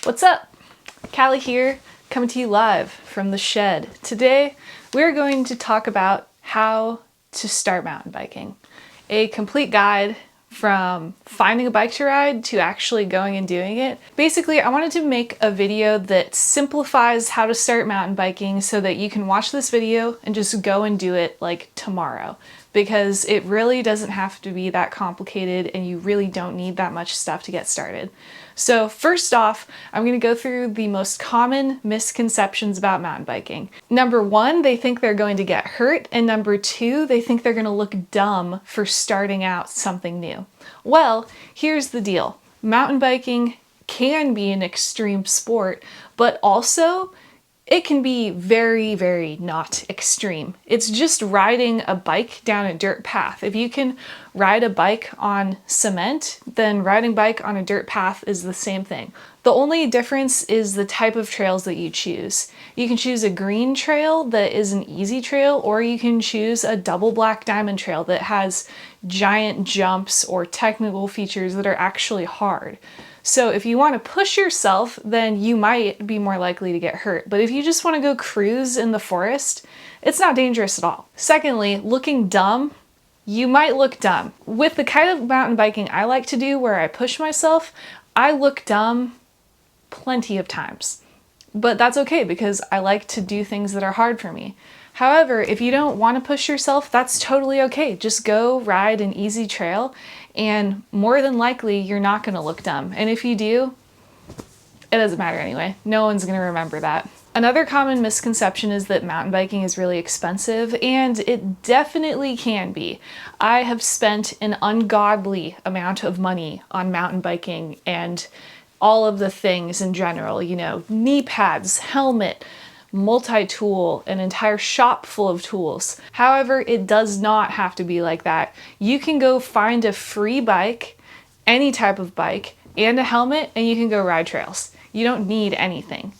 What's up? Callie here, coming to you live from the shed. Today, we're going to talk about how to start mountain biking. A complete guide from finding a bike to ride to actually going and doing it. Basically, I wanted to make a video that simplifies how to start mountain biking so that you can watch this video and just go and do it like tomorrow. Because it really doesn't have to be that complicated and you really don't need that much stuff to get started. So first off, I'm going to go through the most common misconceptions about mountain biking. Number one, they think they're going to get hurt, and number two, they think they're going to look dumb for starting out something new. Well, here's the deal. Mountain biking can be an extreme sport, but also it can be very, very not extreme. It's just riding a bike down a dirt path. If you can ride a bike on cement, then riding a bike on a dirt path is the same thing. The only difference is the type of trails that you choose. You can choose a green trail that is an easy trail, or you can choose a double black diamond trail that has giant jumps or technical features that are actually hard. So if you want to push yourself, then you might be more likely to get hurt. But if you just want to go cruise in the forest, it's not dangerous at all. Secondly, looking dumb, you might look dumb. With the kind of mountain biking I like to do where I push myself, I look dumb plenty of times. But that's okay because I like to do things that are hard for me. However, if you don't want to push yourself, that's totally okay. Just go ride an easy trail and more than likely you're not going to look dumb. And if you do, it doesn't matter anyway. No one's going to remember that. Another common misconception is that mountain biking is really expensive, and it definitely can be. I have spent an ungodly amount of money on mountain biking and all of the things in general, knee pads, helmet, multi-tool, an entire shop full of tools. However, it does not have to be like that. You can go find a free bike, any type of bike, and a helmet, and you can go ride trails. You don't need anything.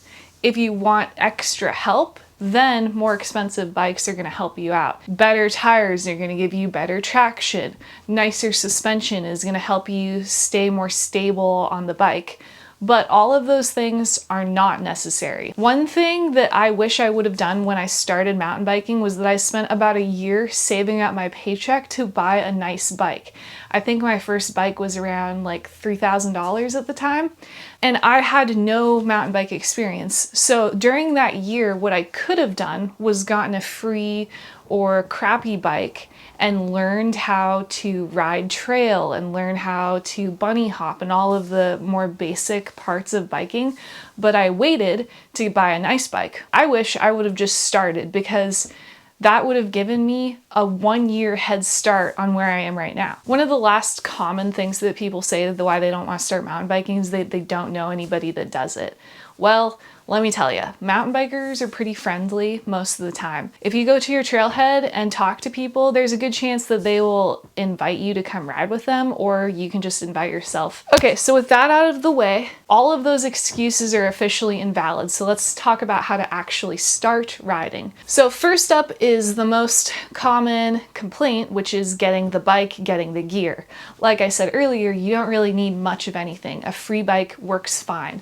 If you want extra help, then more expensive bikes are going to help you out. Better tires are going to give you better traction. Nicer suspension is going to help you stay more stable on the bike. But all of those things are not necessary. One thing that I wish I would have done when I started mountain biking was that I spent about a year saving up my paycheck to buy a nice bike. I think my first bike was around like $3,000 at the time, and I had no mountain bike experience. So during that year, what I could have done was gotten a free or crappy bike and learned how to ride trail and learn how to bunny hop and all of the more basic parts of biking. But I waited to buy a nice bike. I wish I would have just started because that would have given me a 1-year head start on where I am right now. One of the last common things that people say why they don't want to start mountain biking is they don't know anybody that does it. Well, let me tell you, mountain bikers are pretty friendly most of the time. If you go to your trailhead and talk to people, there's a good chance that they will invite you to come ride with them, or you can just invite yourself. Okay, so with that out of the way, all of those excuses are officially invalid. So let's talk about how to actually start riding. So first up is the most common complaint, which is getting the bike, getting the gear. Like I said earlier, you don't really need much of anything. A free bike works fine.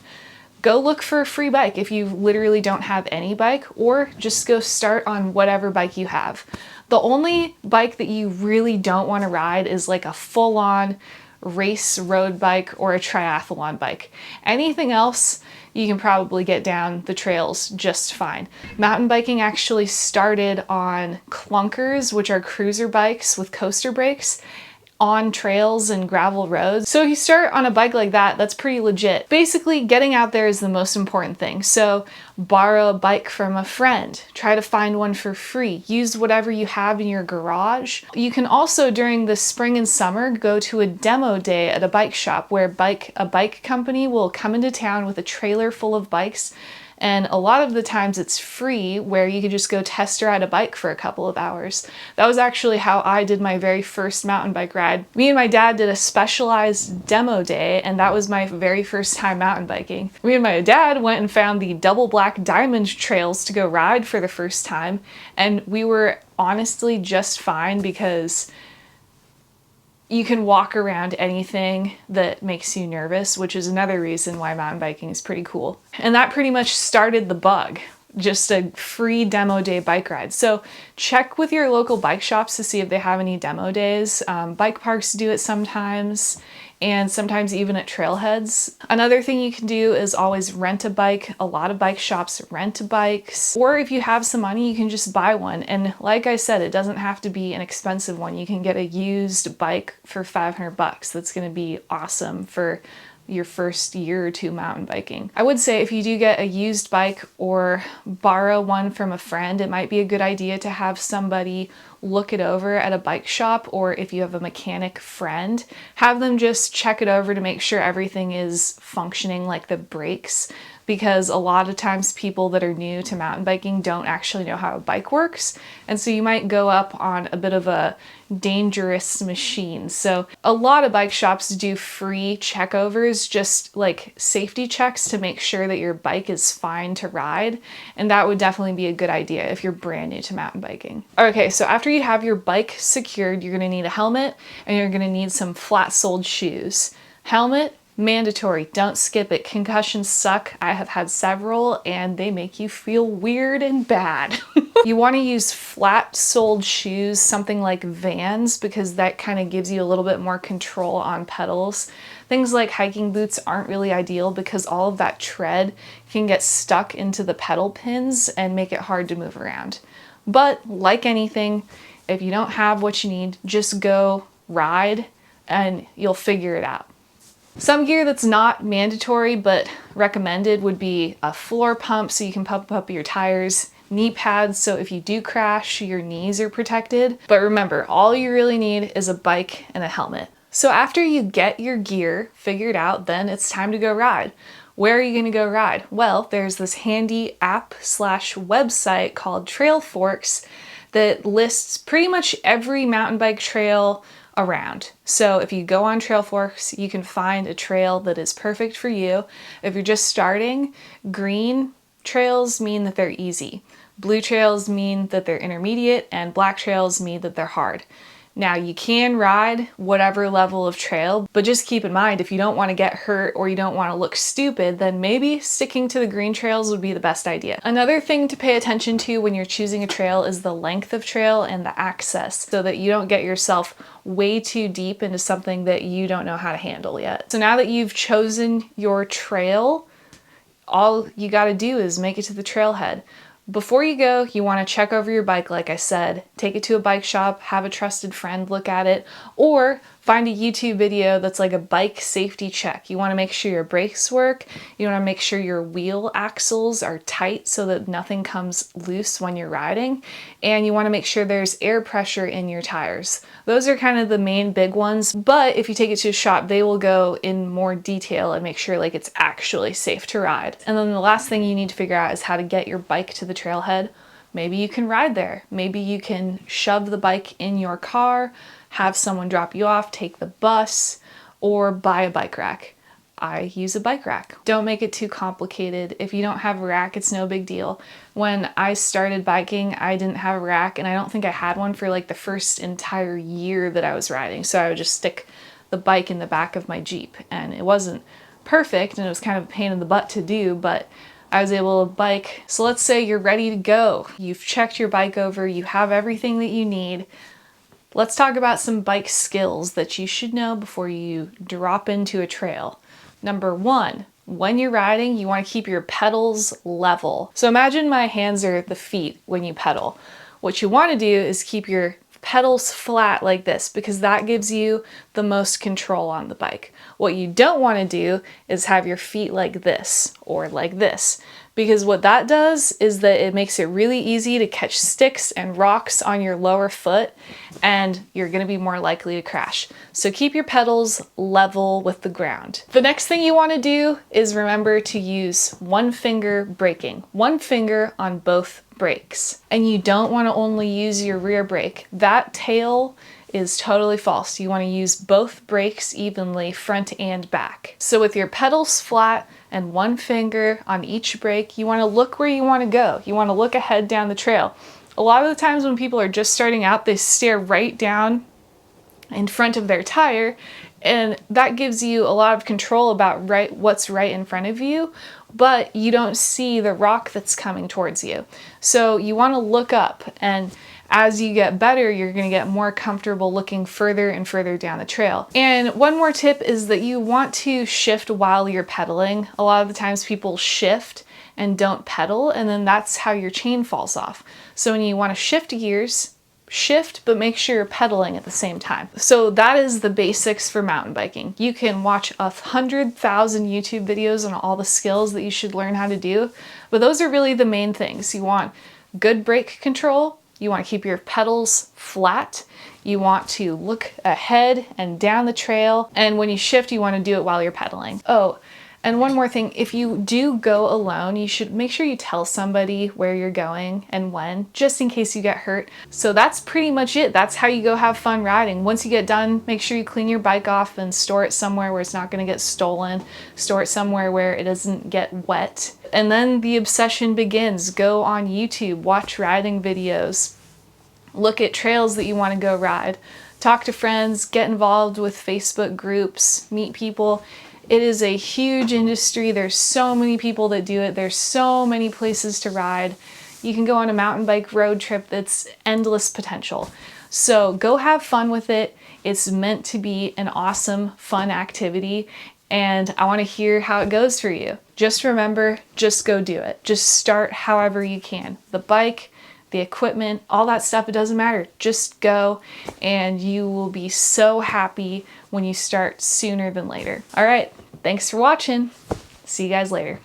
Go look for a free bike if you literally don't have any bike, or just go start on whatever bike you have. The only bike that you really don't want to ride is like a full-on race road bike or a triathlon bike. Anything else, you can probably get down the trails just fine. Mountain biking actually started on clunkers, which are cruiser bikes with coaster brakes, on trails and gravel roads. So if you start on a bike like that, that's pretty legit. Basically, getting out there is the most important thing. So borrow a bike from a friend, try to find one for free, use whatever you have in your garage. You can also, during the spring and summer, go to a demo day at a bike shop where a bike company will come into town with a trailer full of bikes. And a lot of the times it's free, where you could just go test ride a bike for a couple of hours. That was actually how I did my very first mountain bike ride. Me and my dad did a specialized demo day, and that was my very first time mountain biking. Me and my dad went and found the double black diamond trails to go ride for the first time, and we were honestly just fine because You can walk around anything that makes you nervous, which is another reason why mountain biking is pretty cool. And that pretty much started the bug, just a free demo day bike ride. So check with your local bike shops to see if they have any demo days. Bike parks do it sometimes, and sometimes even at trailheads. Another thing you can do is always rent a bike. A lot of bike shops rent bikes, or if you have some money, you can just buy one. And like I said, it doesn't have to be an expensive one. You can get a used bike for $500. That's gonna be awesome for your first year or two mountain biking. I would say if you do get a used bike or borrow one from a friend, it might be a good idea to have somebody look it over at a bike shop, or if you have a mechanic friend, have them just check it over to make sure everything is functioning, like the brakes, because a lot of times people that are new to mountain biking don't actually know how a bike works, and so you might go up on a bit of a dangerous machine. So a lot of bike shops do free checkovers, just like safety checks to make sure that your bike is fine to ride, and that would definitely be a good idea if you're brand new to mountain biking. Okay, so after you have your bike secured, you're gonna need a helmet and you're gonna need some flat-soled shoes. Helmet, mandatory, don't skip it. Concussions suck. I have had several and they make you feel weird and bad. You want to use flat-soled shoes, something like Vans, because that kind of gives you a little bit more control on pedals. Things like hiking boots aren't really ideal because all of that tread can get stuck into the pedal pins and make it hard to move around. But like anything, if you don't have what you need, just go ride and you'll figure it out. Some gear that's not mandatory but recommended would be a floor pump so you can pump up your tires, knee pads so if you do crash, your knees are protected. But remember, all you really need is a bike and a helmet. So after you get your gear figured out, then it's time to go ride. Where are you going to go ride? Well, there's this handy app/website called Trailforks that lists pretty much every mountain bike trail around. So if you go on Trailforks, you can find a trail that is perfect for you. If you're just starting, green trails mean that they're easy. Blue trails mean that they're intermediate, and black trails mean that they're hard. Now you can ride whatever level of trail, but just keep in mind if you don't want to get hurt or you don't want to look stupid, then maybe sticking to the green trails would be the best idea. Another thing to pay attention to when you're choosing a trail is the length of trail and the access, so that you don't get yourself way too deep into something that you don't know how to handle yet. So now that you've chosen your trail, all you got to do is make it to the trailhead. Before you go, you want to check over your bike, like I said. Take it to a bike shop, have a trusted friend look at it, or find a YouTube video that's like a bike safety check. You want to make sure your brakes work. You want to make sure your wheel axles are tight so that nothing comes loose when you're riding. And you want to make sure there's air pressure in your tires. Those are kind of the main big ones, but if you take it to a shop, they will go in more detail and make sure like it's actually safe to ride. And then the last thing you need to figure out is how to get your bike to the trailhead. Maybe you can ride there. Maybe you can shove the bike in your car, have someone drop you off, take the bus, or buy a bike rack. I use a bike rack. Don't make it too complicated. If you don't have a rack, it's no big deal. When I started biking, I didn't have a rack, and I don't think I had one for like the first entire year that I was riding. So I would just stick the bike in the back of my Jeep, and it wasn't perfect, and it was kind of a pain in the butt to do, but I was able to bike. So let's say you're ready to go. You've checked your bike over, you have everything that you need. Let's talk about some bike skills that you should know before you drop into a trail. Number one, when you're riding, you want to keep your pedals level. So imagine my hands are the feet when you pedal. What you want to do is keep your pedals flat like this, because that gives you the most control on the bike. What you don't want to do is have your feet like this or like this, because what that does is that it makes it really easy to catch sticks and rocks on your lower foot, and you're going to be more likely to crash. So keep your pedals level with the ground. The next thing you want to do is remember to use one finger braking, one finger on both brakes. And you don't want to only use your rear brake. That tail is totally false. You want to use both brakes evenly, front and back. So with your pedals flat and one finger on each brake, you want to look where you want to go. You want to look ahead down the trail. A lot of the times when people are just starting out, they stare right down in front of their tire, and that gives you a lot of control about what's right in front of you, but you don't see the rock that's coming towards you. So you want to look up, and as you get better, you're going to get more comfortable looking further and further down the trail. And one more tip is that you want to shift while you're pedaling. A lot of the times people shift and don't pedal, and then that's how your chain falls off. So when you want to shift gears, shift, but make sure you're pedaling at the same time. So that is the basics for mountain biking. You can watch 100,000 YouTube videos on all the skills that you should learn how to do, but those are really the main things. You want good brake control, you want to keep your pedals flat, you want to look ahead and down the trail, and when you shift, you want to do it while you're pedaling. Oh, and one more thing, if you do go alone, you should make sure you tell somebody where you're going and when, just in case you get hurt. So that's pretty much it. That's how you go have fun riding. Once you get done, make sure you clean your bike off and store it somewhere where it's not going to get stolen. Store it somewhere where it doesn't get wet. And then the obsession begins. Go on YouTube, watch riding videos, look at trails that you want to go ride, talk to friends, get involved with Facebook groups, meet people. It is a huge industry. There's so many people that do it. There's so many places to ride. You can go on a mountain bike road trip that's endless potential. So go have fun with it. It's meant to be an awesome, fun activity, and I want to hear how it goes for you. Just remember, just go do it. Just start however you can. The bike, the equipment, all that stuff, it doesn't matter. Just go, and you will be so happy when you start sooner than later. All right, thanks for watching. See you guys later.